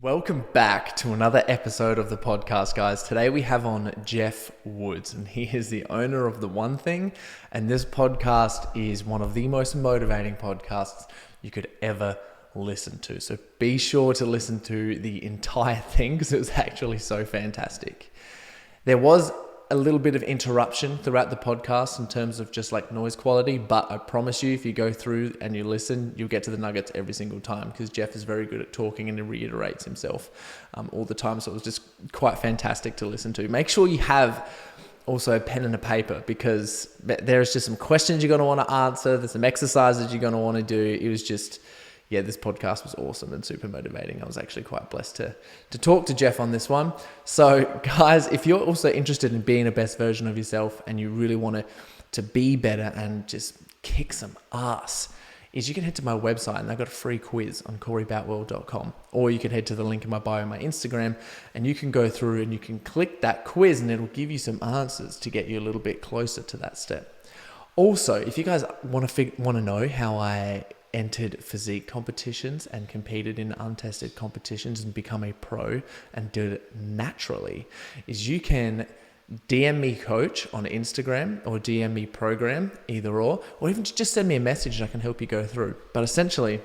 Welcome back to another episode of the podcast, guys. Today we have on Geoff Woods, and he is the owner of The One Thing, and this podcast is one of the most motivating podcasts you could ever listen to. So be sure to listen to the entire thing because it was actually so fantastic. There was a little bit of interruption throughout the podcast in terms of just like noise quality, but I promise you, if you go through and you listen, you'll get to the nuggets every single time because Geoff is very good at talking and he reiterates himself all the time. So it was just quite fantastic to listen to. Make sure you have also a pen and a paper because there's just some questions you're going to want to answer. There's some exercises you're going to want to do. It was just, yeah, this podcast was awesome and super motivating. I was actually quite blessed to talk to Geoff on this one. So guys, if you're also interested in being a best version of yourself and you really want to be better and just kick some ass, is you can head to my website and I've got a free quiz on CoreyBoutwell.com, or you can head to the link in my bio on my Instagram and you can go through and you can click that quiz and it'll give you some answers to get you a little bit closer to that step. Also, if you guys want to know how I entered physique competitions and competed in untested competitions and become a pro and did it naturally, is you can DM me coach on Instagram or DM me program, either or even just send me a message and I can help you go through. But essentially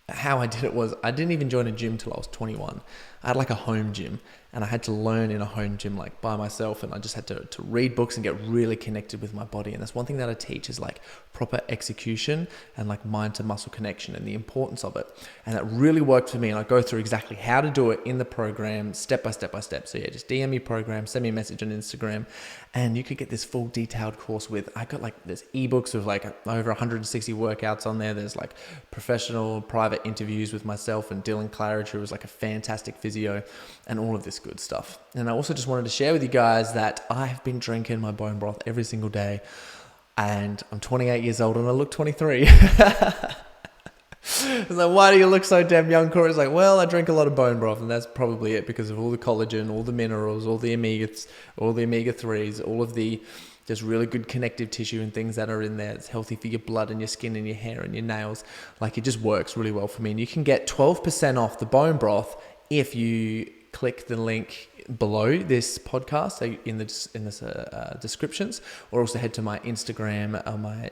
how I did it was I didn't even join a gym till I was 21. I had like a home gym and I had to learn in a home gym like by myself, and I just had to read books and get really connected with my body. And that's one thing that I teach is like proper execution and like mind to muscle connection and the importance of it. And that really worked for me, and I go through exactly how to do it in the program step by step by step. So yeah, just DM me program, send me a message on Instagram, and you could get this full detailed course with, I got like there's ebooks with like over 160 workouts on there. There's like professional private interviews with myself and Dylan Claridge, who was like a fantastic physio, and all of this good stuff. And I also just wanted to share with you guys that I've been drinking my bone broth every single day, and I'm 28 years old and I look 23. It's like, why do you look so damn young, Corey? It's like, well, I drink a lot of bone broth, and that's probably it because of all the collagen, all the minerals, all the omega-3s, all of the just really good connective tissue and things that are in there. It's healthy for your blood and your skin and your hair and your nails. Like, it just works really well for me. And you can get 12% off the bone broth if you click the link below this podcast in the descriptions, or also head to my Instagram,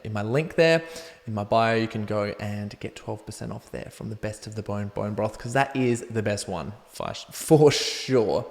in my link there in my bio. You can go and get 12% off there from the best of the bone broth, because that is the best one for sure.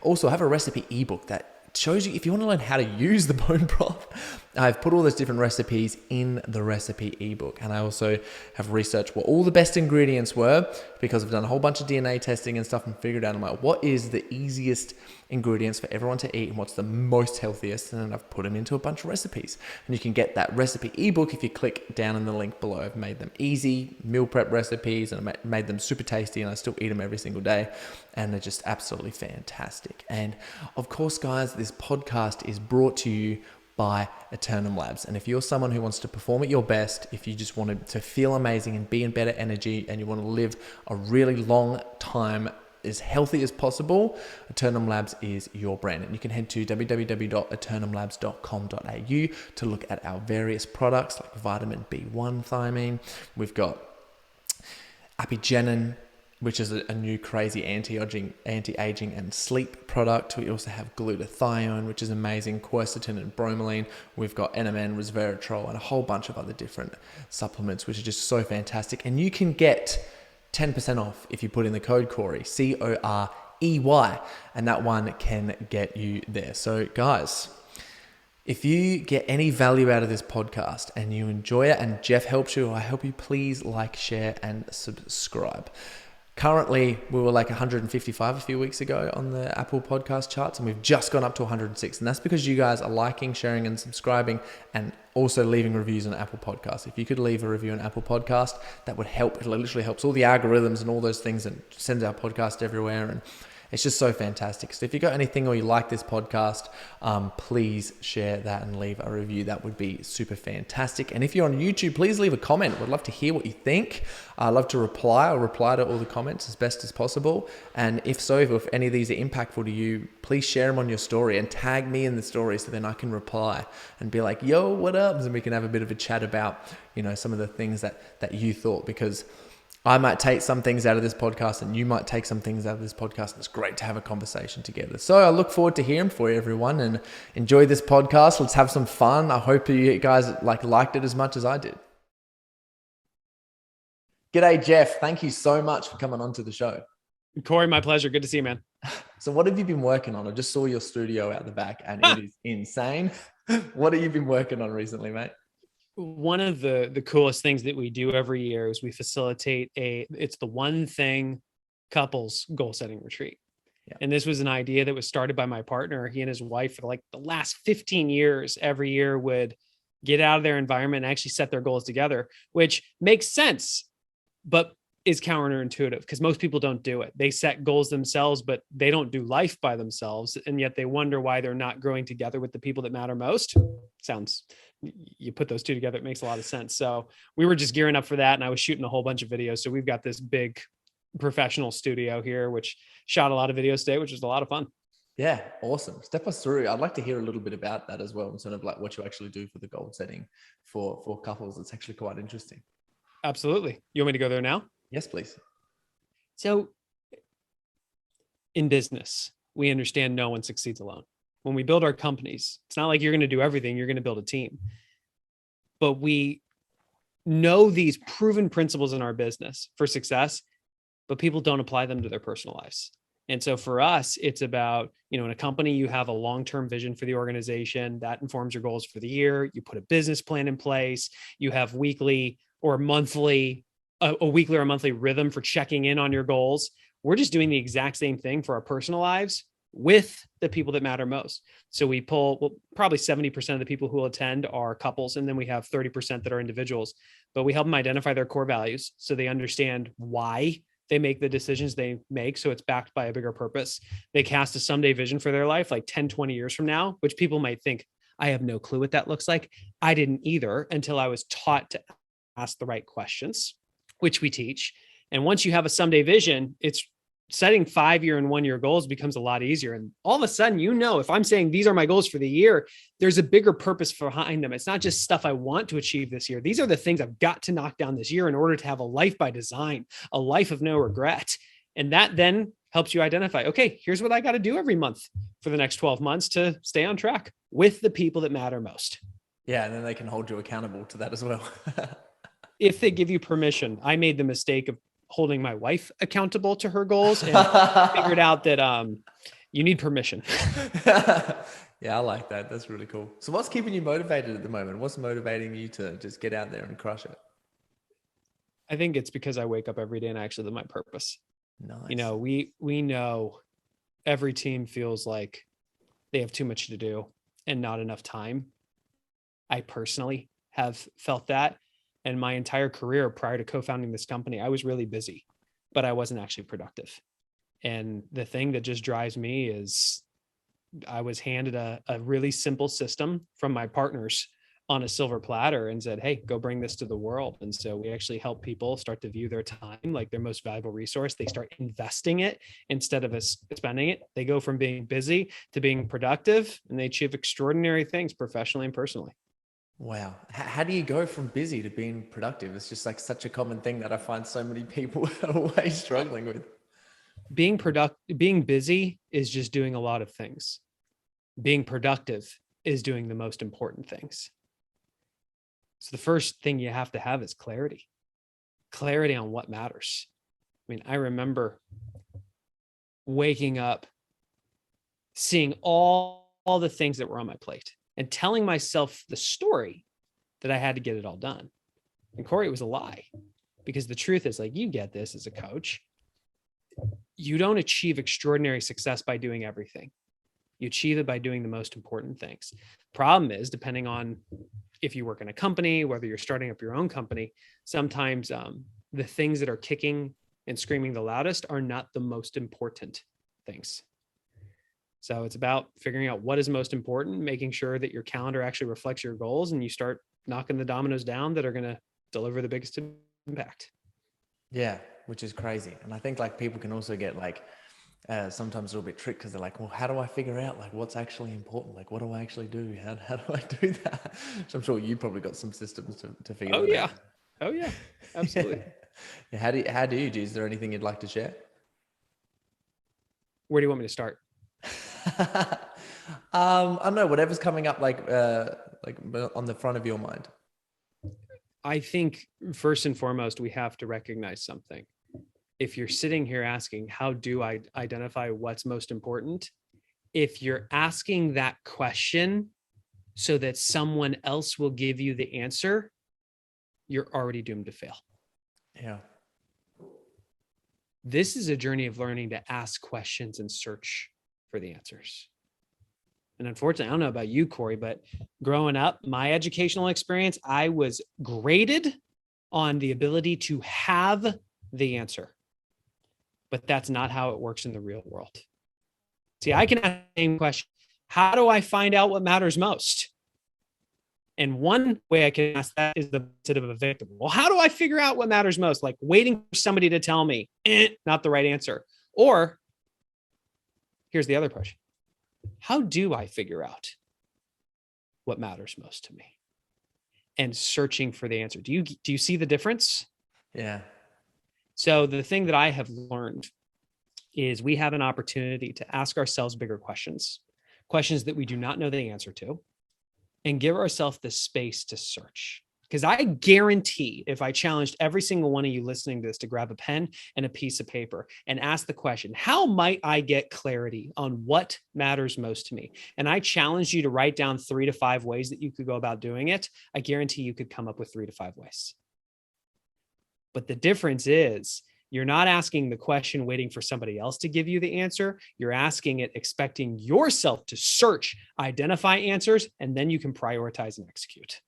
Also, I have a recipe ebook that shows you if you want to learn how to use the bone broth. I've put all those different recipes in the recipe ebook, and I also have researched what all the best ingredients were, because I've done a whole bunch of DNA testing and stuff and figured out, I'm like, what is the easiest ingredients for everyone to eat and what's the most healthiest, and then I've put them into a bunch of recipes. And you can get that recipe ebook if you click down in the link below. I've made them easy meal prep recipes, and I made them super tasty, and I still eat them every single day, and they're just absolutely fantastic. And of course, guys, this podcast is brought to you by Eternum Labs. And if you're someone who wants to perform at your best, if you just want to feel amazing and be in better energy, and you want to live a really long time as healthy as possible, Eternum Labs is your brand. And you can head to www.eternumlabs.com.au to look at our various products like vitamin B1 thiamine. We've got Apigenin, which is a new crazy anti-aging and sleep product. We also have glutathione, which is amazing, quercetin and bromelain. We've got NMN, resveratrol, and a whole bunch of other different supplements, which are just so fantastic. And you can get 10% off if you put in the code Corey, COREY, and that one can get you there. So guys, if you get any value out of this podcast and you enjoy it and Geoff helps you, I hope you please like, share, and subscribe. Currently, we were like 155 a few weeks ago on the Apple podcast charts, and we've just gone up to 106. And that's because you guys are liking, sharing, and subscribing, and also leaving reviews on Apple Podcasts. If you could leave a review on Apple Podcast, that would help. It literally helps all the algorithms and all those things, and sends our podcast everywhere. And it's just so fantastic. So if you got anything or you like this podcast, please share that and leave a review. That would be super fantastic. And if you're on YouTube, please leave a comment. We'd love to hear what you think. I'd love to reply to all the comments as best as possible. And if any of these are impactful to you, please share them on your story and tag me in the story so then I can reply and be like, yo, what up? And we can have a bit of a chat about, some of the things that you thought, because I might take some things out of this podcast and you might take some things out of this podcast. It's great to have a conversation together. So I look forward to hearing for you, everyone, and enjoy this podcast. Let's have some fun. I hope you guys liked it as much as I did. G'day, Geoff. Thank you so much for coming on to the show. Corey, my pleasure. Good to see you, man. So what have you been working on? I just saw your studio out the back and it is insane. What have you been working on recently, mate? One of the coolest things that we do every year is we facilitate it's the One Thing couples goal setting retreat. Yeah. And this was an idea that was started by my partner. He and his wife for like the last 15 years, every year would get out of their environment and actually set their goals together, which makes sense, but is counterintuitive because most people don't do it. They set goals themselves, but they don't do life by themselves. And yet they wonder why they're not growing together with the people that matter most. You put those two together, it makes a lot of sense. So we were just gearing up for that. And I was shooting a whole bunch of videos. So we've got this big professional studio here, which shot a lot of videos today, which is a lot of fun. Yeah. Awesome. Step us through. I'd like to hear a little bit about that as well. And sort of like what you actually do for the goal setting for couples. It's actually quite interesting. Absolutely. You want me to go there now? Yes, please. So in business, we understand no one succeeds alone. When we build our companies, it's not like you're going to do everything. You're going to build a team. But we know these proven principles in our business for success, but people don't apply them to their personal lives. And so for us, it's about, in a company, you have a long-term vision for the organization that informs your goals for the year. You put a business plan in place. You have weekly or monthly, a weekly or monthly rhythm for checking in on your goals. We're just doing the exact same thing for our personal lives with the people that matter most. So we pull, probably 70% of the people who will attend are couples, and then we have 30% that are individuals, but we help them identify their core values so they understand why they make the decisions they make. So it's backed by a bigger purpose. They cast a someday vision for their life, like 10, 20 years from now, which people might think, I have no clue what that looks like. I didn't either until I was taught to ask the right questions, which we teach. And once you have a someday vision, it's setting 5-year and 1-year goals becomes a lot easier. And all of a sudden, if I'm saying these are my goals for the year, there's a bigger purpose behind them. It's not just stuff I want to achieve this year. These are the things I've got to knock down this year in order to have a life by design, a life of no regret. And that then helps you identify, okay, here's what I got to do every month for the next 12 months to stay on track with the people that matter most. Yeah. And then they can hold you accountable to that as well. If they give you permission. I made the mistake of holding my wife accountable to her goals and figured out that you need permission. Yeah, I like that. That's really cool. So what's keeping you motivated at the moment? What's motivating you to just get out there and crush it? I think it's because I wake up every day and I actually live my purpose. Nice. We know every team feels like they have too much to do and not enough time. I personally have felt that. And my entire career prior to co-founding this company, I was really busy, but I wasn't actually productive. And the thing that just drives me is I was handed a really simple system from my partners on a silver platter and said, hey, go bring this to the world. And so we actually help people start to view their time like their most valuable resource. They start investing it instead of spending it. They go from being busy to being productive, and they achieve extraordinary things professionally and personally. Wow. How do you go from busy to being productive? It's just like such a common thing that I find so many people are always struggling with. Being busy is just doing a lot of things. Being productive is doing the most important things. So the first thing you have to have is clarity on what matters. I mean, I remember waking up, seeing all the things that were on my plate, and telling myself the story that I had to get it all done. And Corey, it was a lie, because the truth is, like, you get this as a coach, you don't achieve extraordinary success by doing everything. You achieve it by doing the most important things. Problem is, depending on if you work in a company, whether you're starting up your own company, sometimes the things that are kicking and screaming the loudest are not the most important things. So it's about figuring out what is most important, making sure that your calendar actually reflects your goals, and you start knocking the dominoes down that are going to deliver the biggest impact. Yeah, which is crazy. And I think like people can also get like sometimes a little bit tricked because they're like, well, how do I figure out like what's actually important? Like, what do I actually do? How do I do that? So I'm sure you probably got some systems to figure that out. Oh yeah, absolutely. Yeah. How do you do? Is there anything you'd like to share? Where do you want me to start? I don't know, whatever's coming up, like on the front of your mind. I think first and foremost, we have to recognize something. If you're sitting here asking, how do I identify what's most important? If you're asking that question so that someone else will give you the answer, you're already doomed to fail. Yeah. This is a journey of learning to ask questions and search for the answers. And unfortunately, I don't know about you, Corey, but growing up, my educational experience, I was graded on the ability to have the answer. But that's not how it works in the real world. See, I can ask the same question. How do I find out what matters most? And one way I can ask that is the bit of a victim. Well, how do I figure out what matters most? Like waiting for somebody to tell me, not the right answer. Or here's the other question. How do I figure out what matters most to me? And searching for the answer. Do you see the difference? Yeah. So the thing that I have learned is we have an opportunity to ask ourselves bigger questions that we do not know the answer to, and give ourselves the space to search. Because I guarantee if I challenged every single one of you listening to this to grab a pen and a piece of paper and ask the question, how might I get clarity on what matters most to me? And I challenged you to write down 3 to 5 ways that you could go about doing it. I guarantee you could come up with 3 to 5 ways. But the difference is you're not asking the question waiting for somebody else to give you the answer. You're asking it expecting yourself to search, identify answers, and then you can prioritize and execute.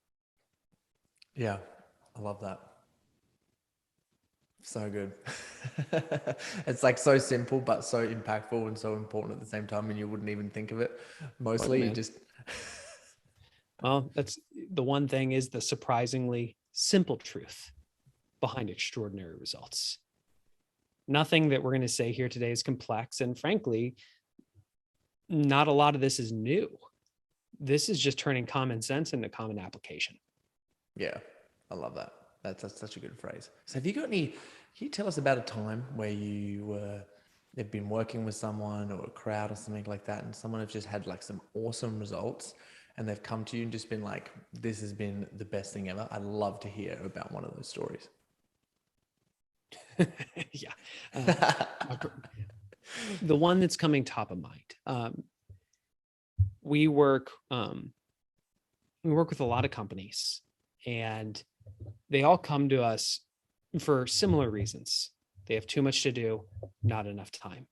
Yeah. I love that. So good. It's like so simple, but so impactful and so important at the same time. And you wouldn't even think of it. Mostly you just. Well, that's the one thing is the surprisingly simple truth behind extraordinary results. Nothing that we're going to say here today is complex. And frankly, not a lot of this is new. This is just turning common sense into common application. Yeah, I love that. That's such a good phrase. So have you got any, can you tell us about a time where they've been working with someone or a crowd or something like that, and someone have just had like some awesome results and they've come to you and just been like, this has been the best thing ever. I'd love to hear about one of those stories. Yeah. The one that's coming top of mind. We work with a lot of companies, and they all come to us for similar reasons. They have too much to do, not enough time.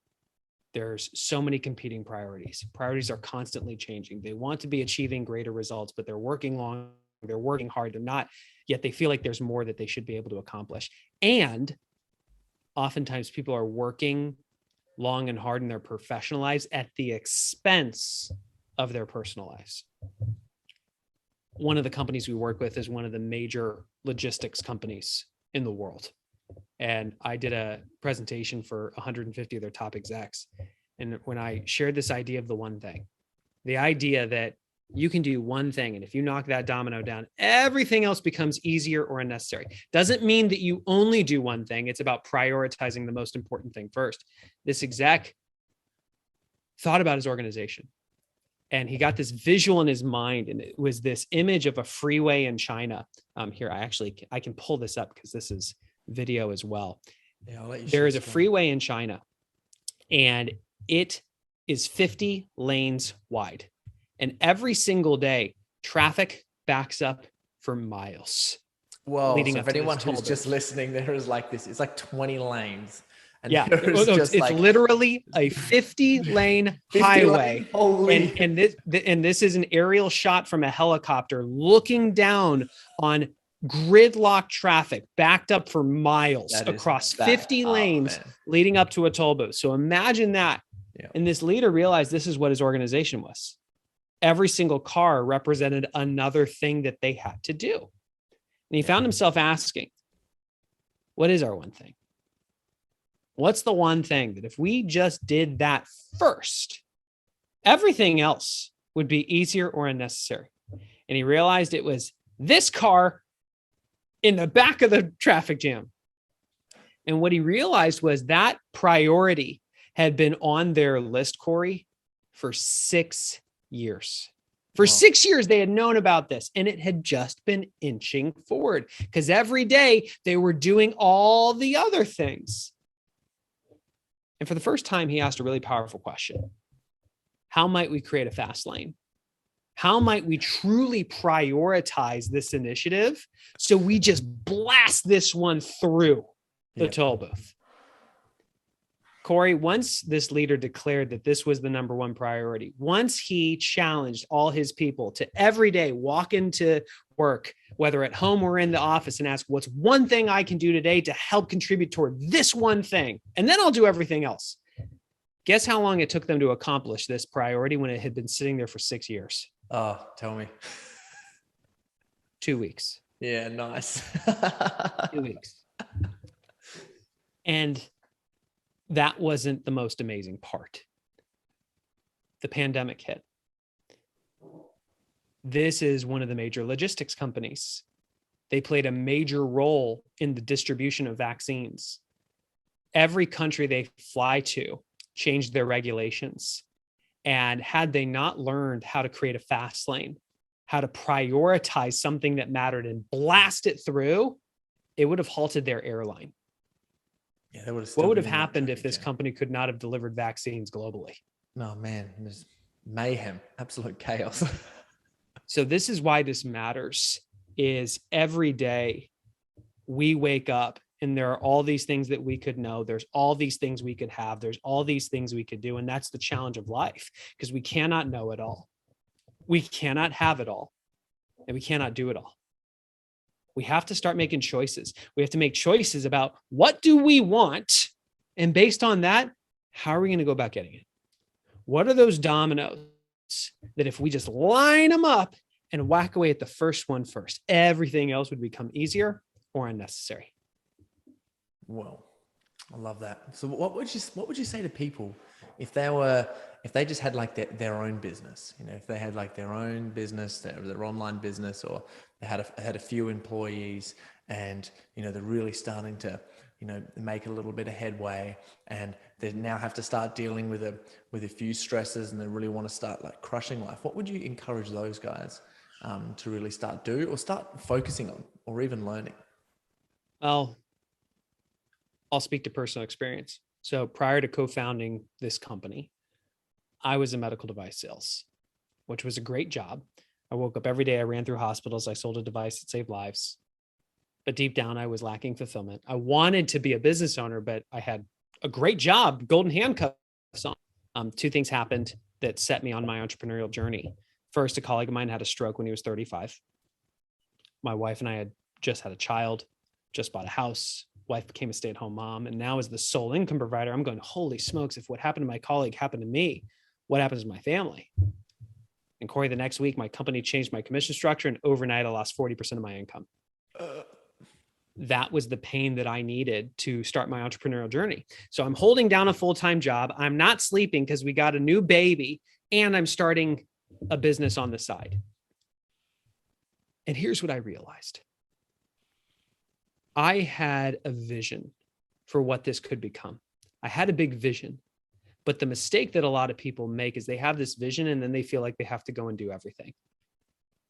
There's so many competing priorities. Priorities are constantly changing. They want to be achieving greater results, but they're working long, they're working hard. They're not, yet they feel like there's more that they should be able to accomplish. And oftentimes people are working long and hard in their professional lives at the expense of their personal lives. One of the companies we work with is one of the major logistics companies in the world. And I did a presentation for 150 of their top execs. And when I shared this idea of the one thing, the idea that you can do one thing, and if you knock that domino down, everything else becomes easier or unnecessary. Doesn't mean that you only do one thing. It's about prioritizing the most important thing first. This exec thought about his organization, and he got this visual in his mind, and it was this image of a freeway in China. Here, I can pull this up because this is video as well. Yeah, I'll let you there is a freeway in China, and it is 50 lanes wide. And every single day, traffic backs up for miles. Well, so if anyone who's just listening, there is like this, it's like 20 lanes. And yeah, it's like literally a 50-lane highway. Holy. And this is an aerial shot from a helicopter looking down on gridlock traffic backed up for miles across 50 lanes leading up to a toll booth. So imagine that. Yeah. And this leader realized this is what his organization was. Every single car represented another thing that they had to do. And he found himself asking, what is our one thing? What's the one thing that if we just did that first, everything else would be easier or unnecessary? And he realized it was this car in the back of the traffic jam. And what he realized was that priority had been on their list, Corey, for 6 years. For 6 years, they had known about this, and it had just been inching forward because every day they were doing all the other things. And for the first time, he asked a really powerful question. How might we create a fast lane? How might we truly prioritize this initiative so we just blast this one through the toll booth? Corey, once this leader declared that this was the number one priority, once he challenged all his people to every day walk into work, whether at home or in the office, and ask, what's one thing I can do today to help contribute toward this one thing? And then I'll do everything else. Guess how long it took them to accomplish this priority when it had been sitting there for 6 years? Oh, tell me. 2 weeks. Yeah, nice. 2 weeks. And that wasn't the most amazing part. The pandemic hit. This is one of the major logistics companies. They played a major role in the distribution of vaccines. Every country they fly to changed their regulations. And had they not learned how to create a fast lane, how to prioritize something that mattered and blast it through, it would have halted their airline. Yeah, that would have. What would have happened if this company could not have delivered vaccines globally? No, man, there's mayhem, absolute chaos. So this is why this matters, is every day we wake up and there are all these things that we could know. There's all these things we could have. There's all these things we could do. And that's the challenge of life, because we cannot know it all. We cannot have it all, and we cannot do it all. We have to start making choices. We have to make choices about what do we want? And based on that, how are we going to go about getting it? What are those dominoes that if we just line them up and whack away at the first one first, everything else would become easier or unnecessary? Well, I love that. So what would you say to people if they just had like their own business, if they had like their own business, their online business, or they had a few employees, and they're really starting to make a little bit of headway, and they now have to start dealing with a few stresses, and they really want to start like crushing life. What would you encourage those guys to really start focusing on, or even learning? Well, I'll speak to personal experience. So prior to co-founding this company, I was in medical device sales, which was a great job. I woke up every day. I ran through hospitals. I sold a device that saved lives. But deep down, I was lacking fulfillment. I wanted to be a business owner, but I had a great job, golden handcuffs on. Two things happened that set me on my entrepreneurial journey. First, a colleague of mine had a stroke when he was 35. My wife and I had just had a child, just bought a house. Wife became a stay-at-home mom, and now as the sole income provider, I'm going, holy smokes, if what happened to my colleague happened to me, what happens to my family? And Corey, the next week, my company changed my commission structure, and overnight I lost 40% of my income. That was the pain that I needed to start my entrepreneurial journey. So I'm holding down a full-time job. I'm not sleeping because we got a new baby, and I'm starting a business on the side. And here's what I realized. I had a vision for what this could become. I had a big vision, but the mistake that a lot of people make is they have this vision and then they feel like they have to go and do everything.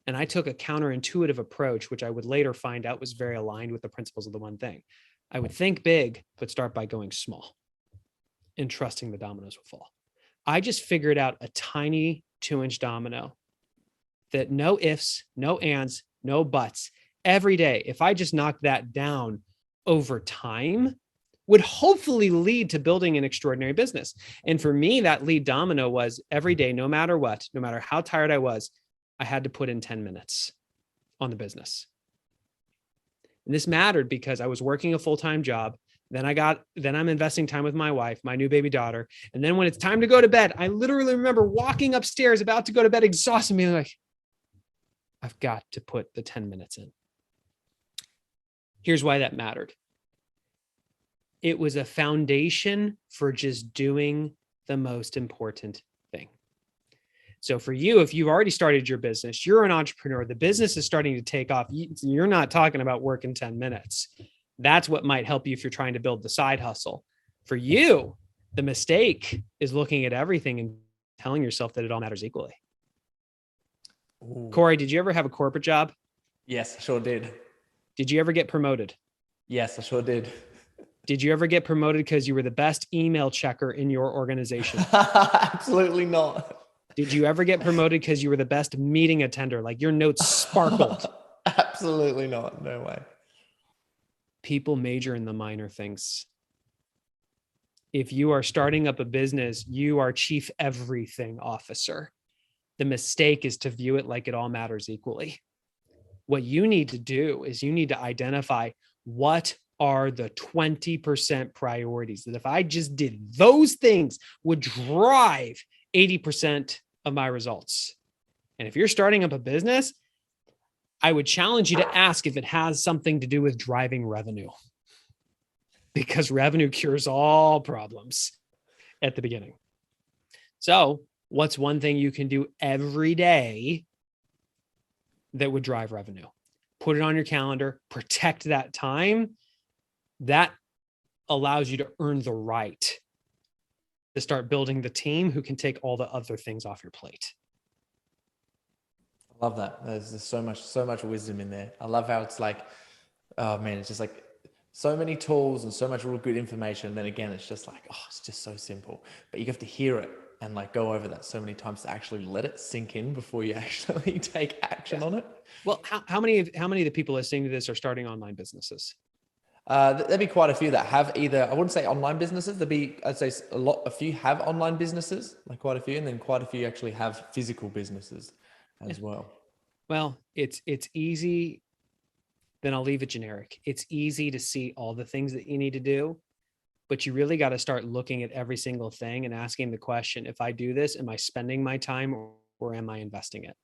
And I took a counterintuitive approach, which I would later find out was very aligned with the principles of the one thing. I would think big, but start by going small and trusting the dominoes will fall. I just figured out a tiny 2-inch domino that no ifs, no ands, no buts. Every day, if I just knock that down over time, would hopefully lead to building an extraordinary business. And for me, that lead domino was every day, no matter what, no matter how tired I was, I had to put in 10 minutes on the business. And this mattered because I was working a full-time job. Then I'm investing time with my wife, my new baby daughter. And then when it's time to go to bed, I literally remember walking upstairs about to go to bed, exhausted, being like, I've got to put the 10 minutes in. Here's why that mattered. It was a foundation for just doing the most important thing. So for you, if you've already started your business, you're an entrepreneur, the business is starting to take off. You're not talking about work in 10 minutes. That's what might help you if you're trying to build the side hustle. For you, the mistake is looking at everything and telling yourself that it all matters equally. Ooh. Corey, did you ever have a corporate job? Yes, I sure did. Did you ever get promoted? Yes, I sure did. Did you ever get promoted because you were the best email checker in your organization? Absolutely not. Did you ever get promoted because you were the best meeting attender? Like your notes sparkled. Absolutely not. No way. People major in the minor things. If you are starting up a business, you are chief everything officer. The mistake is to view it like it all matters equally. What you need to do is you need to identify what are the 20% priorities that if I just did those things would drive 80% of my results. And if you're starting up a business, I would challenge you to ask if it has something to do with driving revenue, because revenue cures all problems at the beginning. So what's one thing you can do every day that would drive revenue? Put it on your calendar, protect that time. That allows you to earn the right to start building the team who can take all the other things off your plate. I love that. There's so much wisdom in there. I love how it's like, oh man, it's just like so many tools and so much real good information. And then again, it's just like, oh, it's just so simple, but you have to hear it and like go over that so many times to actually let it sink in before you actually take action on it. Well, how many of the people listening to this are starting online businesses? There'd be quite a few that have either, I wouldn't say online businesses. I'd say a few have online businesses, like quite a few, and then quite a few actually have physical businesses as well. Well, it's easy. Then I'll leave it generic. It's easy to see all the things that you need to do, but you really got to start looking at every single thing and asking the question, if I do this, am I spending my time or am I investing it?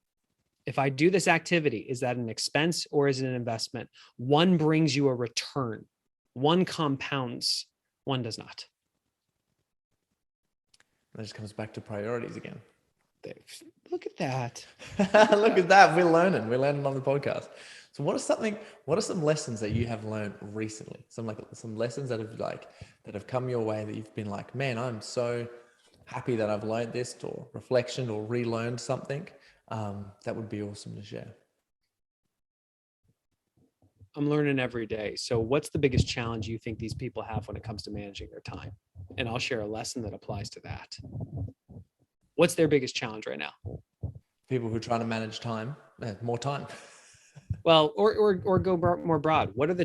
If I do this activity, is that an expense or is it an investment? One brings you a return. One compounds, one does not. That just comes back to priorities again. Look at that. Look at that. We're learning on the podcast. So what are some lessons that you have learned recently? Some lessons that have come your way that you've been like, man, I'm so happy that I've learned this, or reflection, or relearned something. That would be awesome to share. I'm learning every day. So what's the biggest challenge you think these people have when it comes to managing their time? And I'll share a lesson that applies to that. What's their biggest challenge right now? People who are trying to manage time, more time. Well, or go more broad. What are the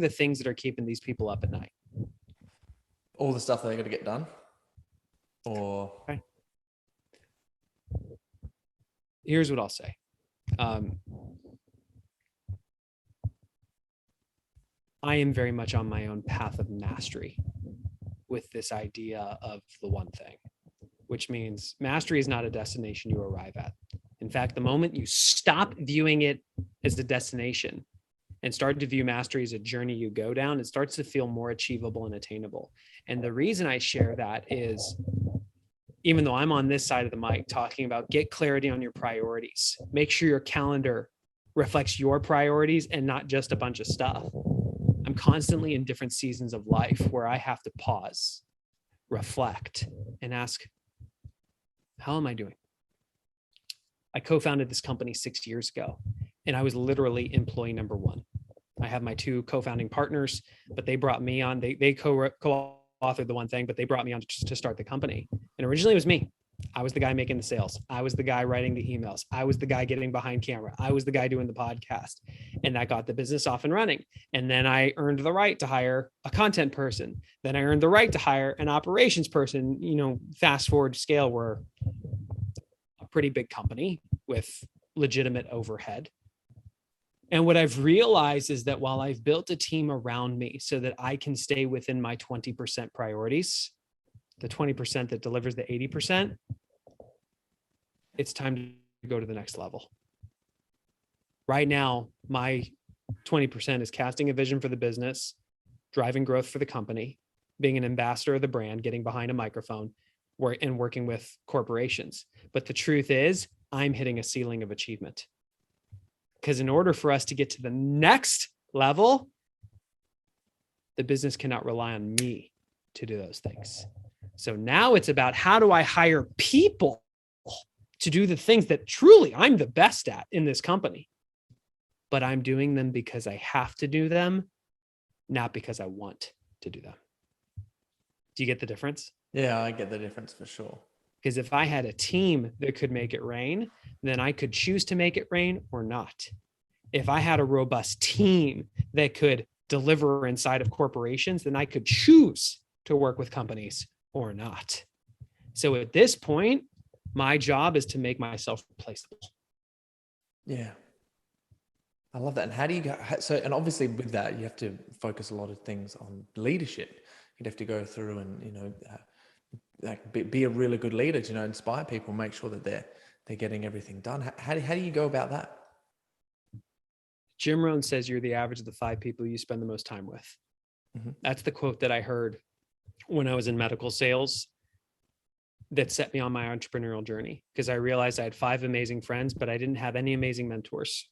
things that are keeping these people up at night? All the stuff that they got to get done. Or okay. Here's what I'll say. I am very much on my own path of mastery with this idea of the one thing, which means mastery is not a destination you arrive at. In fact, the moment you stop viewing it as the destination and start to view mastery as a journey you go down, it starts to feel more achievable and attainable. And the reason I share that is, even though I'm on this side of the mic talking about get clarity on your priorities, make sure your calendar reflects your priorities and not just a bunch of stuff. I'm constantly in different seasons of life where I have to pause, reflect, and ask, how am I doing? I co-founded this company 6 years ago, and I was literally employee number one. I have my two co-founding partners, but they brought me on. They co-authored the one thing, but they brought me on to start the company. And originally it was me. I was the guy making the sales. I was the guy writing the emails. I was the guy getting behind camera. I was the guy doing the podcast. And that got the business off and running. And then I earned the right to hire a content person. Then I earned the right to hire an operations person. Fast forward to scale, we're a pretty big company with legitimate overhead. And what I've realized is that while I've built a team around me so that I can stay within my 20% priorities, the 20% that delivers the 80%, it's time to go to the next level. Right now, my 20% is casting a vision for the business, driving growth for the company, being an ambassador of the brand, getting behind a microphone, working with corporations. But the truth is, I'm hitting a ceiling of achievement. Because in order for us to get to the next level, the business cannot rely on me to do those things. So now it's about, how do I hire people to do the things that truly I'm the best at in this company? But I'm doing them because I have to do them, not because I want to do them. Do you get the difference? Yeah, I get the difference for sure. Because if I had a team that could make it rain, then I could choose to make it rain or not. If I had a robust team that could deliver inside of corporations, then I could choose to work with companies or not. So at this point, my job is to make myself replaceable. Yeah. I love that. And how do you go? So, and obviously with that, you have to focus a lot of things on leadership. You'd have to go through and, like be a really good leader to, inspire people, make sure that they're getting everything done. How do you go about that? Jim Rohn says you're the average of the 5 people you spend the most time with. Mm-hmm. That's the quote that I heard when I was in medical sales that set me on my entrepreneurial journey, because I realized I had 5 amazing friends, but I didn't have any amazing mentors.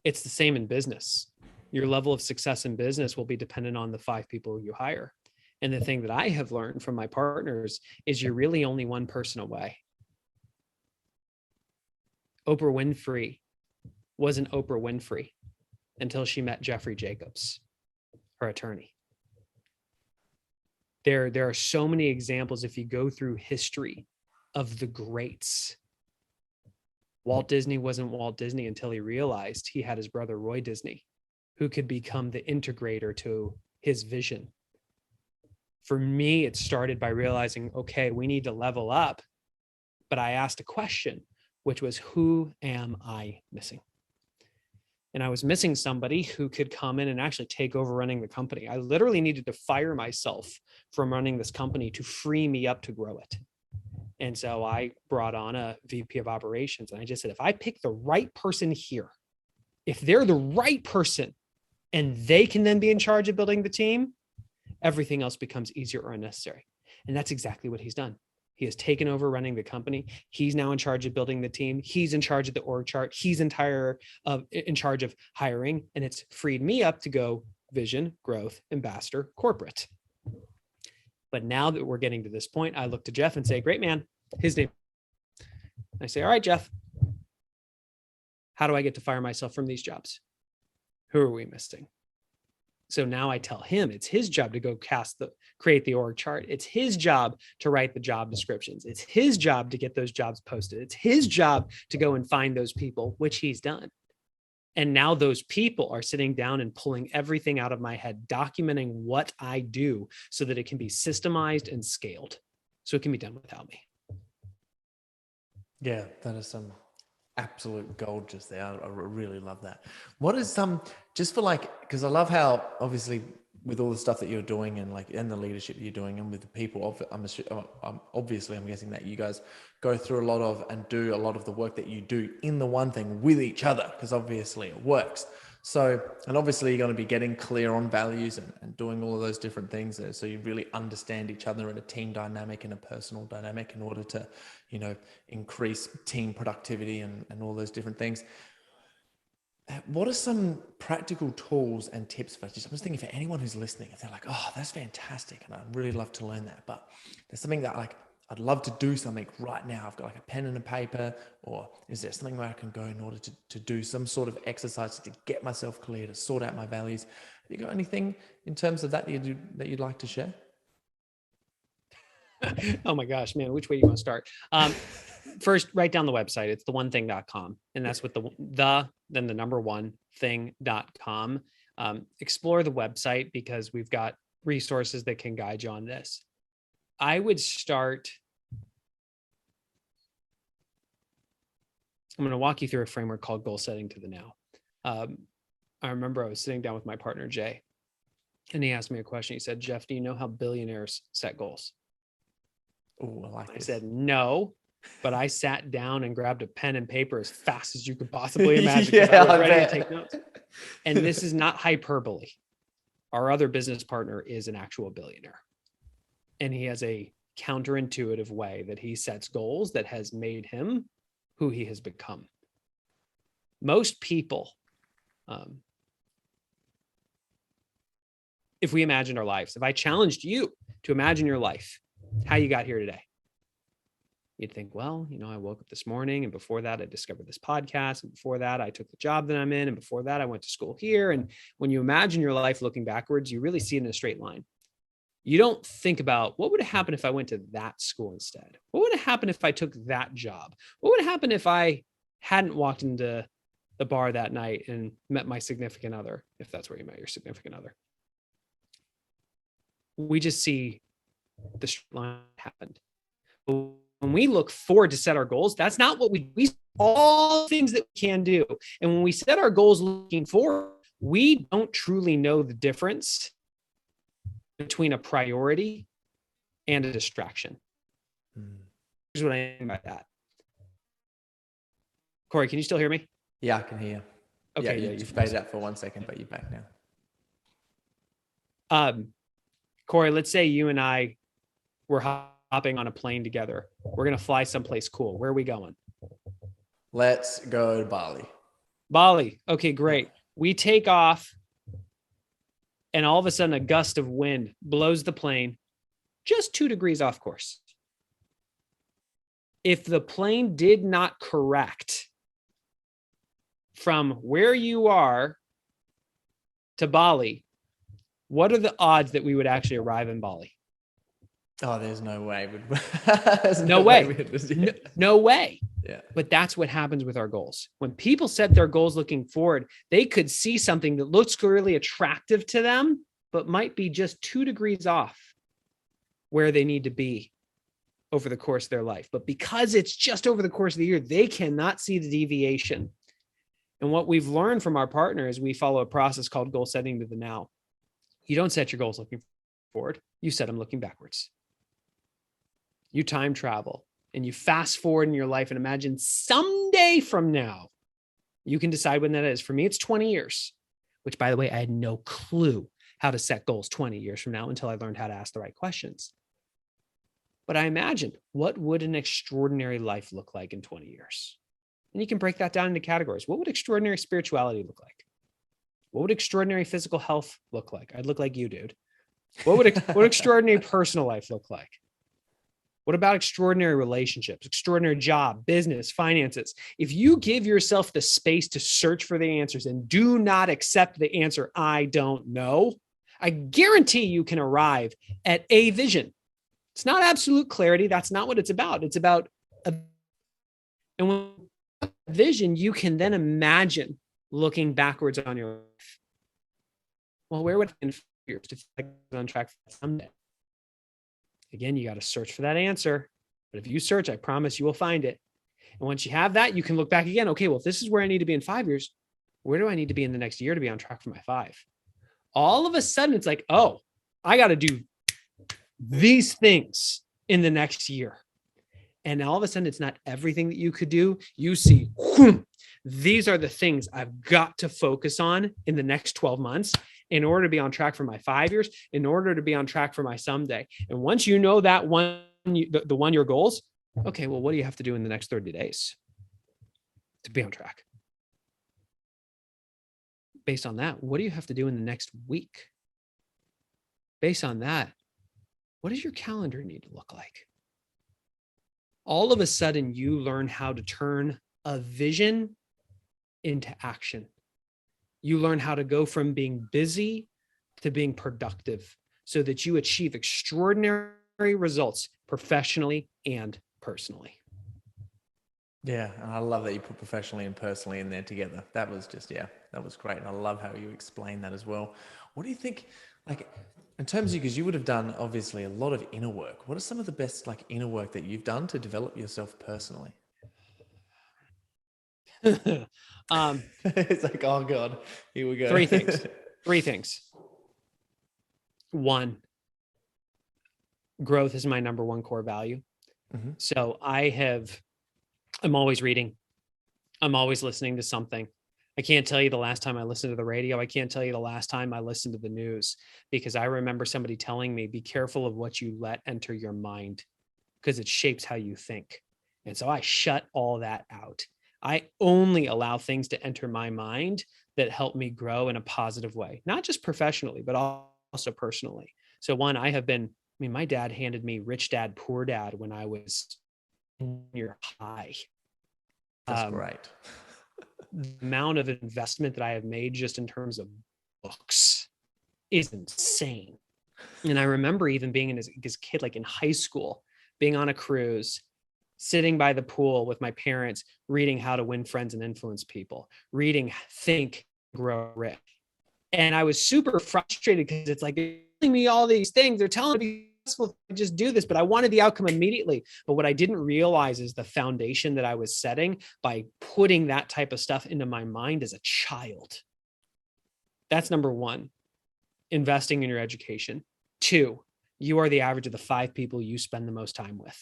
It's the same in business. Your level of success in business will be dependent on the 5 people you hire. And the thing that I have learned from my partners is you're really only one person away. Oprah Winfrey wasn't Oprah Winfrey until she met Jeffrey Jacobs, her attorney. There are so many examples, if you go through history, of the greats. Walt Disney wasn't Walt Disney until he realized he had his brother Roy Disney, who could become the integrator to his vision. For me, it started by realizing, okay, we need to level up. But I asked a question, which was, who am I missing? And I was missing somebody who could come in and actually take over running the company. I literally needed to fire myself from running this company to free me up to grow it. And so I brought on a VP of operations. And I just said, if I pick the right person here, if they're the right person and they can then be in charge of building the team, everything else becomes easier or unnecessary. And that's exactly what he's done. He has taken over running the company. He's now in charge of building the team. He's in charge of the org chart. He's in charge of hiring. And it's freed me up to go vision, growth, ambassador, corporate. But now that we're getting to this point, I look to Geoff and say, great man, his name. I say, all right, Geoff, how do I get to fire myself from these jobs? Who are we missing? So now I tell him it's his job to go create the org chart. It's his job to write the job descriptions. It's his job to get those jobs posted. It's his job to go and find those people, which he's done. And now those people are sitting down and pulling everything out of my head, documenting what I do so that it can be systemized and scaled. So it can be done without me. Yeah, that is some absolute gold just there. I really love that. What is just for because I love how obviously with all the stuff that you're doing and the leadership you're doing and with the people, I'm guessing that you guys go through a lot of and do a lot of the work that you do in the one thing with each other, because obviously it works. So, and obviously you're going to be getting clear on values and doing all of those different things there. So you really understand each other in a team dynamic and a personal dynamic in order to, increase team productivity and all those different things. What are some practical tools and tips for just, I'm just thinking for anyone who's listening, if they're like, oh, that's fantastic, and I'd really love to learn that, but there's something that I'd love to do something right now. I've got a pen and a paper, or is there something where I can go in order to do some sort of exercise to get myself clear, to sort out my values? Have you got anything in terms of that you'd like to share? Oh my gosh, man, which way do you want to start? First, write down the website. It's theonething.com. And that's with then the number one thing.com. Explore the website because we've got resources that can guide you on this. I would start. I'm going to walk you through a framework called goal setting to the now. I remember I was sitting down with my partner, Jay, and he asked me a question. He said, Geoff, do you know how billionaires set goals? Oh, I said, no, but I sat down and grabbed a pen and paper as fast as you could possibly imagine. Yeah, I was ready to take notes. And this is not hyperbole. Our other business partner is an actual billionaire. And he has a counterintuitive way that he sets goals that has made him who he has become. Most people, if we imagined our lives, if I challenged you to imagine your life, how you got here today, you'd think, well, I woke up this morning, and before that, I discovered this podcast. And before that, I took the job that I'm in. And before that, I went to school here. And when you imagine your life looking backwards, you really see it in a straight line. You don't think about what would have happened if I went to that school instead? What would have happened if I took that job? What would have happened if I hadn't walked into the bar that night and met my significant other, if that's where you met your significant other? We just see the straight line happened. When we look forward to set our goals, that's not what we all things that we can do. And when we set our goals looking forward, we don't truly know the difference between a priority and a distraction. Here's what I mean by that. Corey, can you still hear me? Yeah, I can hear you. Okay. Yeah, you faded out for 1 second, but you're back now. Corey, let's say you and I were hopping on a plane together. We're going to fly someplace cool. Where are we going? Let's go to Bali. Bali. Okay, great. We take off, and all of a sudden a gust of wind blows the plane just 2 degrees off course. If the plane did not correct from where you are to Bali, what are the odds that we would actually arrive in Bali? Oh, there's no way. No way. No way. Yeah. But that's what happens with our goals. When people set their goals looking forward, they could see something that looks really attractive to them, but might be just 2 degrees off where they need to be over the course of their life. But because it's just over the course of the year, they cannot see the deviation. And what we've learned from our partner is we follow a process called goal setting to the now. You don't set your goals looking forward. You set them looking backwards. You time travel and you fast forward in your life and imagine someday from now, you can decide when that is. For me, it's 20 years, which, by the way, I had no clue how to set goals 20 years from now until I learned how to ask the right questions. But I imagine, what would an extraordinary life look like in 20 years? And you can break that down into categories. What would extraordinary spirituality look like? What would extraordinary physical health look like? I'd look like you, dude. What would extraordinary personal life look like? What about extraordinary relationships, extraordinary job, business, finances? If you give yourself the space to search for the answers and do not accept the answer, I don't know, I guarantee you can arrive at a vision. It's not absolute clarity. That's not what it's about. It's about and when a vision, you can then imagine looking backwards on your life. Well, where would I be in 5 years to feel like I'm on track for that someday? Again, you got to search for that answer. But if you search, I promise you will find it. And once you have that, you can look back again. Okay, well, if this is where I need to be in 5 years, where do I need to be in the next year to be on track for my 5? All of a sudden, it's like, oh, I got to do these things in the next year. And all of a sudden, it's not everything that you could do. You see, these are the things I've got to focus on in the next 12 months in order to be on track for my 5 years, in order to be on track for my someday. And once you know that one, the one, your goals, okay, well, what do you have to do in the next 30 days to be on track? Based on that, what do you have to do in the next week? Based on that, what does your calendar need to look like? All of a sudden, you learn how to turn a vision into action. You learn how to go from being busy to being productive so that you achieve extraordinary results professionally and personally. Yeah, and I love that you put professionally and personally in there together. That was just, that was great. And I love how you explain that as well. What do you think, like, in terms of you, because you would have done obviously a lot of inner work. What are some of the best inner work that you've done to develop yourself personally? It's like, oh God, here we go. 3 things. 3 things. 1, growth is my number 1 core value. Mm-hmm. So I'm always reading. I'm always listening to something. I can't tell you the last time I listened to the radio. I can't tell you the last time I listened to the news, because I remember somebody telling me, be careful of what you let enter your mind, because it shapes how you think. And so I shut all that out. I only allow things to enter my mind that help me grow in a positive way, not just professionally, but also personally. So one, my dad handed me Rich Dad, Poor Dad when I was in junior high. That's great. The amount of investment that I have made just in terms of books is insane. And I remember even being as a kid, like in high school, being on a cruise, sitting by the pool with my parents, reading How to Win Friends and Influence People, reading Think, Grow Rich. And I was super frustrated because it's like, they're telling me all these things. They're telling me to just do this, but I wanted the outcome immediately. But what I didn't realize is the foundation that I was setting by putting that type of stuff into my mind as a child. That's number one, investing in your education. 2, you are the average of the 5 people you spend the most time with.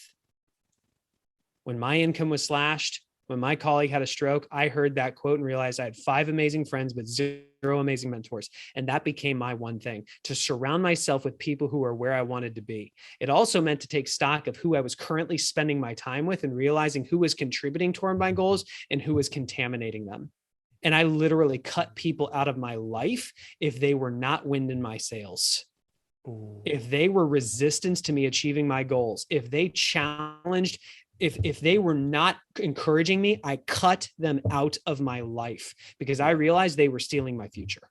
When my income was slashed, when my colleague had a stroke, I heard that quote and realized I had 5 amazing friends but 0 amazing mentors. And that became my one thing, to surround myself with people who are where I wanted to be. It also meant to take stock of who I was currently spending my time with and realizing who was contributing toward my goals and who was contaminating them. And I literally cut people out of my life if they were not wind in my sails. Ooh. If they were resistance to me achieving my goals, if they challenged, if they were not encouraging me, I cut them out of my life because I realized they were stealing my future.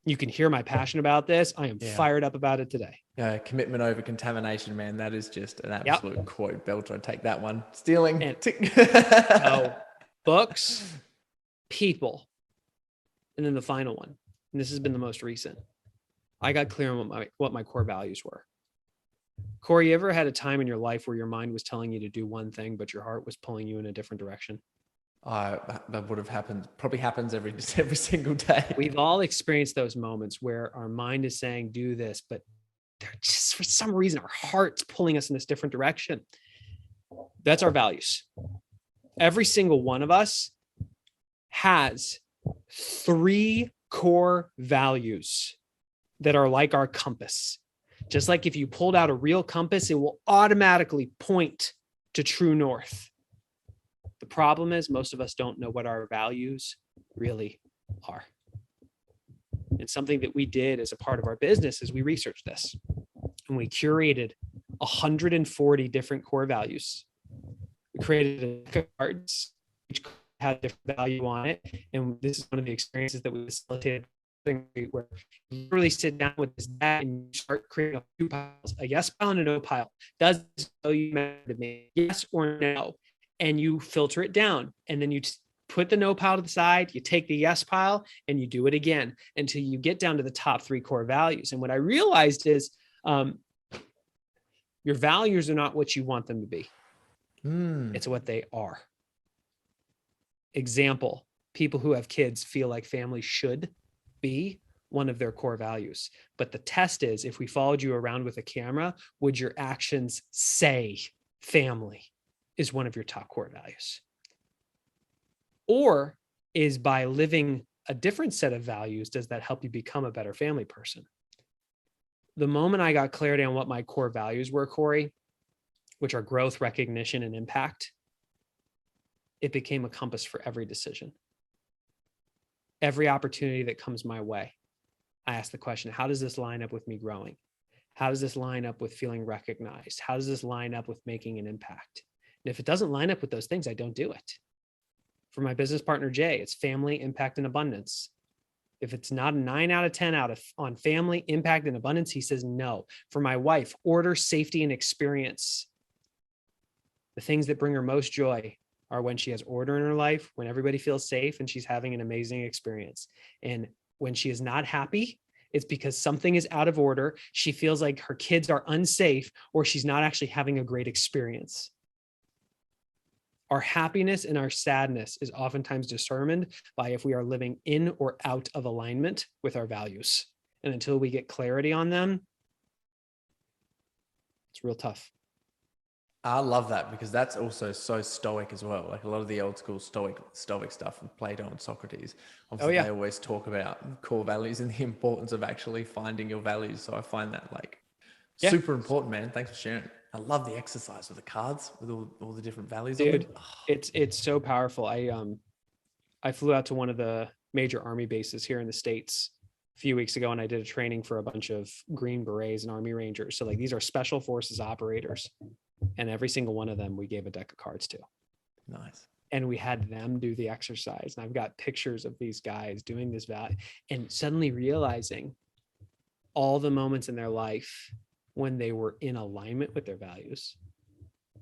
You can hear my passion about this. I am fired up about it today. Commitment over contamination, man. That is just an absolute quote belter. Take that one. Stealing. So books, people, and then the final one. And this has been the most recent. I got clear on what my core values were. Corey, you ever had a time in your life where your mind was telling you to do one thing, but your heart was pulling you in a different direction? That would have happened. Probably happens every single day. We've all experienced those moments where our mind is saying, do this, but they're just, for some reason, our heart's pulling us in this different direction. That's our values. Every single one of us has 3 core values that are like our compass. Just like if you pulled out a real compass, it will automatically point to true north. The problem is most of us don't know what our values really are. And something that we did as a part of our business is we researched this and we curated 140 different core values. We created a deck of cards, each had a different value on it. And this is one of the experiences that we facilitated, where you really sit down with this deck and you start creating 2 piles, a yes pile and a no pile. Does this value matter to me? Yes or no? And you filter it down, and then you put the no pile to the side, you take the yes pile, and you do it again until you get down to the top 3 core values. And what I realized is your values are not what you want them to be. It's what they are. Example, people who have kids feel like family should be one of their core values. But the test is, if we followed you around with a camera, would your actions say family is one of your top core values? Or is by living a different set of values, does that help you become a better family person? The moment I got clarity on what my core values were, Corey, which are growth, recognition, and impact, it became a compass for every decision. Every opportunity that comes my way, I ask the question, how does this line up with me growing? How does this line up with feeling recognized? How does this line up with making an impact? And if it doesn't line up with those things, I don't do it. For my business partner, Jay, it's family, impact, and abundance. If it's not a 9 out of 10 on family, impact, and abundance, he says no. For my wife, order, safety, and experience. The things that bring her most joy are when she has order in her life, when everybody feels safe and she's having an amazing experience. And when she is not happy, it's because something is out of order. She feels like her kids are unsafe, or she's not actually having a great experience. Our happiness and our sadness is oftentimes determined by if we are living in or out of alignment with our values. And until we get clarity on them, it's real tough. I love that because that's also so stoic as well. Like a lot of the old school stoic stuff with Plato and Socrates. Oh Obviously, yeah. they always talk about core values and the importance of actually finding your values. So I find that like Yeah, super important, man. Thanks for sharing. I love the exercise with the cards with all the different values on them. dude, it's so powerful. I flew out to one of the major army bases here in the States a few weeks ago, and I did a training for a bunch of Green Berets and Army Rangers. So like these are special forces operators, and every single one of them we gave a deck of cards to. Nice. And we had them do the exercise. And I've got pictures of these guys doing this value and suddenly realizing all the moments in their life when they were in alignment with their values,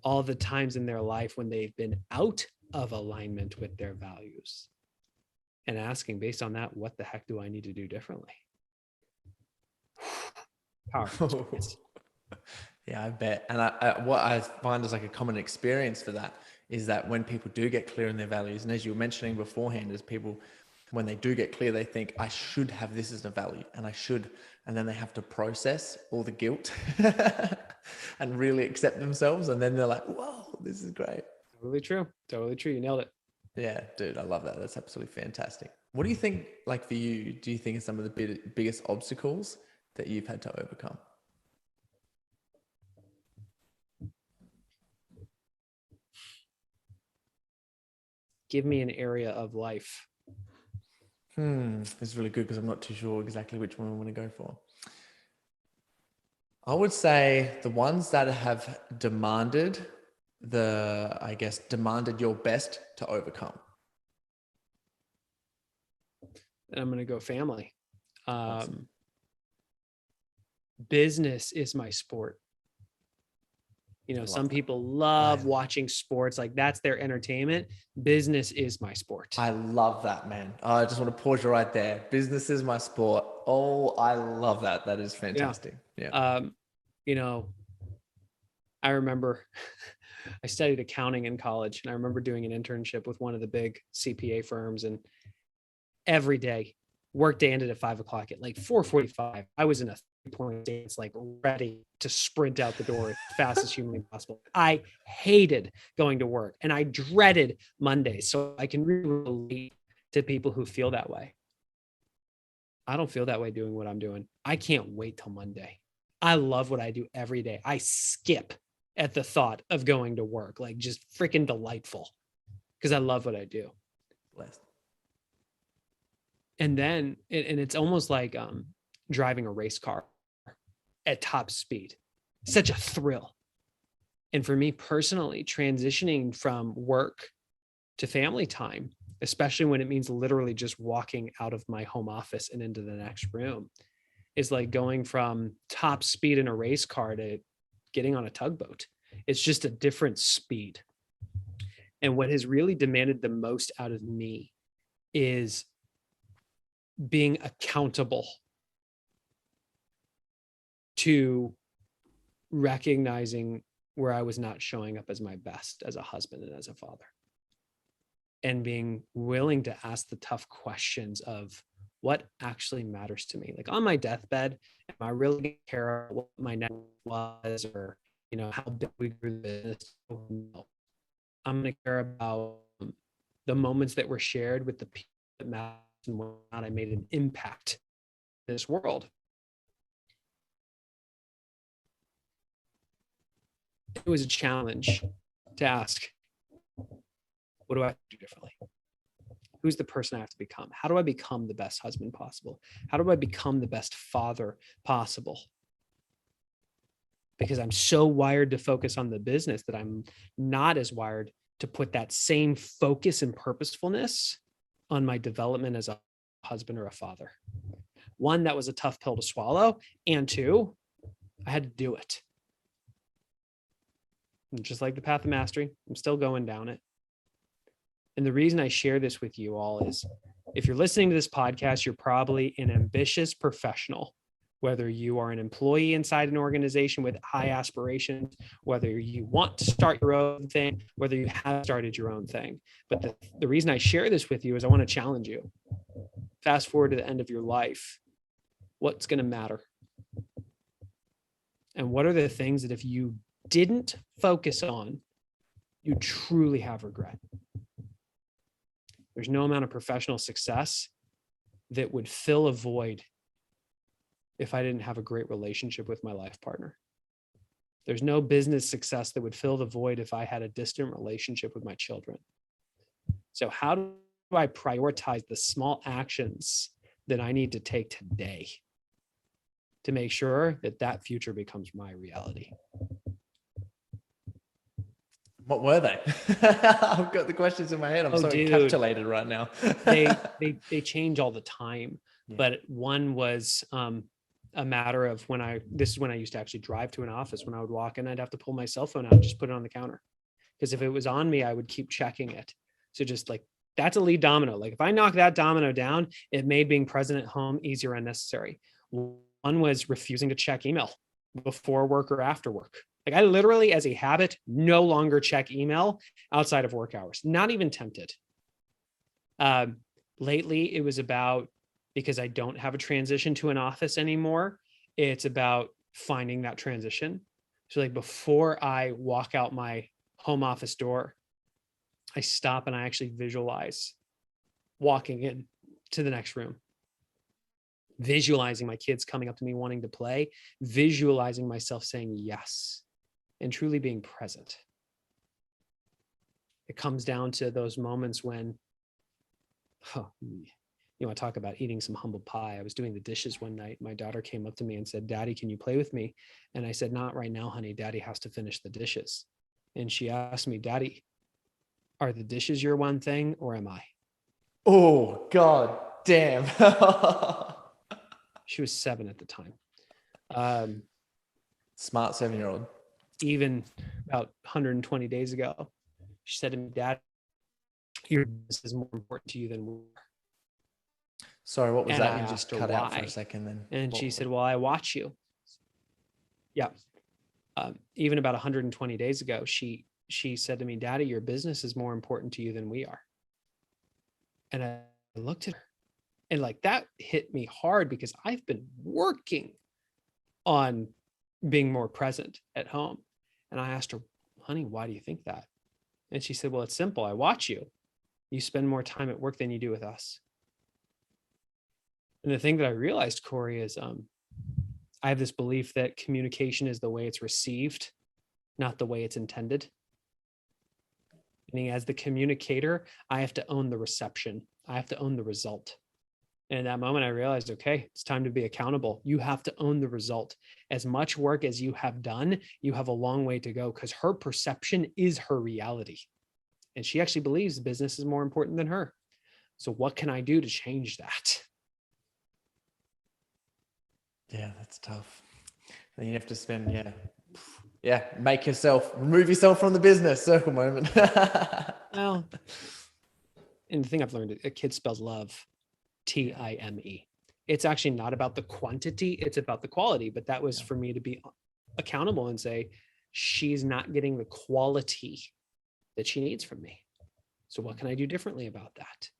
all the times in their life when they've been out of alignment with their values, and asking based on that, what the heck do I need to do differently? Powerful. Yeah, I bet. And what I find is like a common experience for that is that when people do get clear in their values, and as you were mentioning beforehand, is people, when they do get clear, they think, I should have this as a value and I should. And then they have to process all the guilt and really accept themselves. And then they're like, whoa, this is great. Totally true. Totally true. You nailed it. Yeah, dude, I love that. That's absolutely fantastic. What do you think, like for you, do you think are some of the biggest obstacles that you've had to overcome? Give me an area of life. This is really good because I'm not too sure exactly which one I want to go for. I would say the ones that have demanded demanded your best to overcome. And I'm going to go family. Awesome. Business is my sport. You know, some people love watching sports, like that's their entertainment. Business is my sport. I love that, man. I just want to pause you right there. Business is my sport. Oh, I love that. That is fantastic. Yeah. You know, I remember I studied accounting in college, and I remember doing an internship with one of the big CPA firms, and every day, work day ended at 5:00. At like 4:45, I was in a 3-point dance, like ready to sprint out the door as fast as humanly possible. I hated going to work, and I dreaded Mondays. So I can really relate to people who feel that way. I don't feel that way doing what I'm doing. I can't wait till Monday. I love what I do every day. I skip at the thought of going to work, like just freaking delightful, because I love what I do. Blessed. And then, and it's almost like driving a race car at top speed. Such a thrill. And for me personally, transitioning from work to family time, especially when it means literally just walking out of my home office and into the next room, is like going from top speed in a race car to getting on a tugboat. It's just a different speed. And what has really demanded the most out of me is being accountable to recognizing where I was not showing up as my best as a husband and as a father, and being willing to ask the tough questions of what actually matters to me. Like on my deathbed, am I really going to care about what my net was, or, you know, how big we grew the business? No. I'm going to care about the moments that were shared with the people that matter and whether or not I made an impact in this world. It was a challenge to ask, what do I have to do differently? Who's the person I have to become? How do I become the best husband possible? How do I become the best father possible? Because I'm so wired to focus on the business that I'm not as wired to put that same focus and purposefulness on my development as a husband or a father. One, that was a tough pill to swallow. And two, I had to do it. And just like the path of mastery, I'm still going down it. And the reason I share this with you all is if you're listening to this podcast, you're probably an ambitious professional, whether you are an employee inside an organization with high aspirations, whether you want to start your own thing, whether you have started your own thing. But the reason I share this with you is I want to challenge you. Fast forward to the end of your life. What's going to matter? And what are the things that if you didn't focus on, you truly have regret. There's no amount of professional success that would fill a void if I didn't have a great relationship with my life partner. There's no business success that would fill the void if I had a distant relationship with my children. So how do I prioritize the small actions that I need to take today to make sure that that future becomes my reality? What were they? I've got the questions in my head. I'm so encapsulated right now. they change all the time. Yeah. But one was a matter of this is when I used to actually drive to an office. When I would walk in, I'd have to pull my cell phone out and just put it on the counter. Because if it was on me, I would keep checking it. So just like, that's a lead domino. Like if I knock that domino down, it made being present at home easier and necessary. One was refusing to check email before work or after work. Like I literally, as a habit, no longer check email outside of work hours, not even tempted. Lately, it was about, because I don't have a transition to an office anymore, it's about finding that transition. So like before I walk out my home office door, I stop and I actually visualize walking in to the next room, visualizing my kids coming up to me wanting to play, visualizing myself saying yes, and truly being present. It comes down to those moments when, you want to talk about eating some humble pie. I was doing the dishes one night. My daughter came up to me and said, "Daddy, can you play with me?" And I said, "Not right now, honey. Daddy has to finish the dishes." And she asked me, "Daddy, are the dishes your one thing or am I?" Oh, God damn. She was 7 at the time. Smart 7-year-old. Even about 120 days ago, she said to me, "Dad, your business is more important to you than we are." Sorry, what was that? You just cut out for a second then. And she said, "Well, I watch you." Yeah. Even about 120 days ago, she said to me, "Daddy, your business is more important to you than we are." And I looked at her and like that hit me hard because I've been working on being more present at home. And I asked her, "Honey, why do you think that?" And she said, "Well, it's simple. I watch you. You spend more time at work than you do with us." And the thing that I realized, Corey, is I have this belief that communication is the way it's received, not the way it's intended. Meaning as the communicator, I have to own the reception. I have to own the result. And in that moment, I realized, okay, it's time to be accountable. You have to own the result. As much work as you have done, you have a long way to go because her perception is her reality. And she actually believes the business is more important than her. So what can I do to change that? Yeah, that's tough. Then you have to spend, remove yourself from the business. Circle moment. Well, and the thing I've learned, a kid spells love, T-I-M-E. It's actually not about the quantity, it's about the quality. But that was for me to be accountable and say, she's not getting the quality that she needs from me. So what can I do differently about that?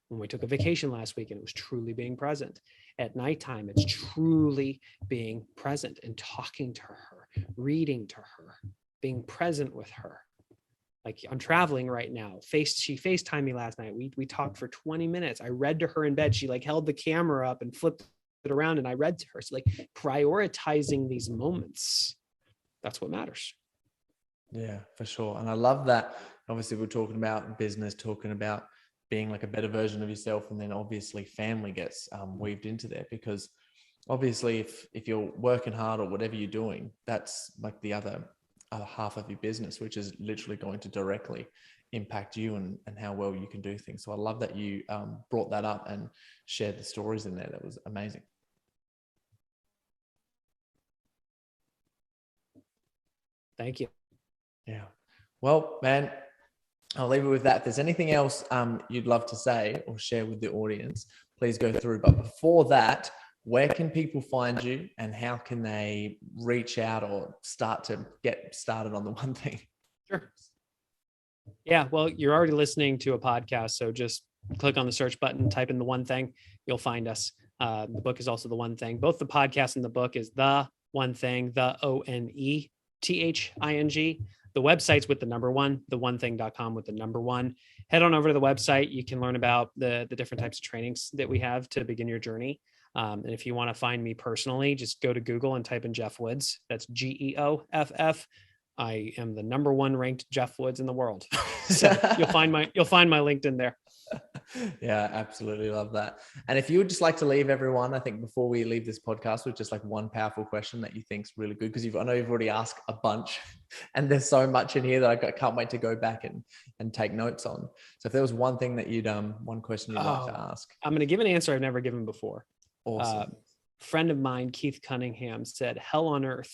When we took a vacation last week, and it was truly being present. At nighttime, it's truly being present and talking to her, reading to her, being present with her. Like I'm traveling right now. She FaceTimed me last night. We talked for 20 minutes. I read to her in bed. She like held the camera up and flipped it around and I read to her. So like prioritizing these moments, that's what matters. Yeah, for sure. And I love that. Obviously, we're talking about business, talking about being like a better version of yourself. And then obviously family gets weaved into there because obviously if you're working hard or whatever you're doing, that's like the other half of your business, which is literally going to directly impact you and how well you can do things. So I love that you brought that up and shared the stories in there. That was amazing. Thank you. Yeah. Well, man, I'll leave it with that. If there's anything else you'd love to say or share with the audience, please go through. But before that, where can people find you and how can they reach out or start to get started on the one thing? Sure. Yeah, well, you're already listening to a podcast, so just click on the search button, type in the one thing, you'll find us. The book is also the one thing. Both the podcast and the book is the one thing, the ONE. THING. The website's with the number one, theonething.com with the number one. Head on over to the website. You can learn about the different types of trainings that we have to begin your journey. And if you want to find me personally, just go to Google and type in Geoff Woods. That's GEOFF. I am the number one ranked Geoff Woods in the world. So you'll find my LinkedIn there. Yeah, absolutely love that. And if you would just like to leave everyone, I think before we leave this podcast with just like one powerful question that you think's really good, because I know you've already asked a bunch and there's so much in here that I can't wait to go back and take notes on. So if there was one thing that one question you'd like to ask. I'm going to give an answer I've never given before. Awesome. Friend of mine, Keith Cunningham, said, hell on earth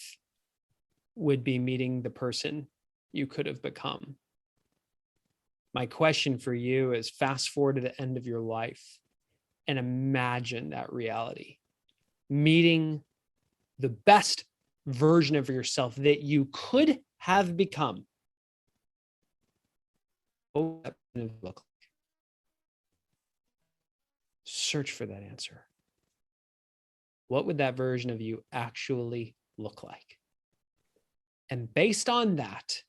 would be meeting the person you could have become. My question for you is, fast forward to the end of your life and imagine that reality. Meeting the best version of yourself that you could have become. What would that look like? Search for that answer. What would that version of you actually look like? And based on that,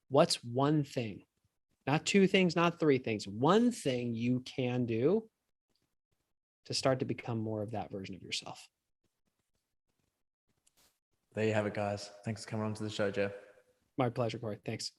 what's one thing, not two things, not three things, one thing you can do to start to become more of that version of yourself? There you have it, guys. Thanks for coming on to the show, Geoff. My pleasure, Corey. Thanks.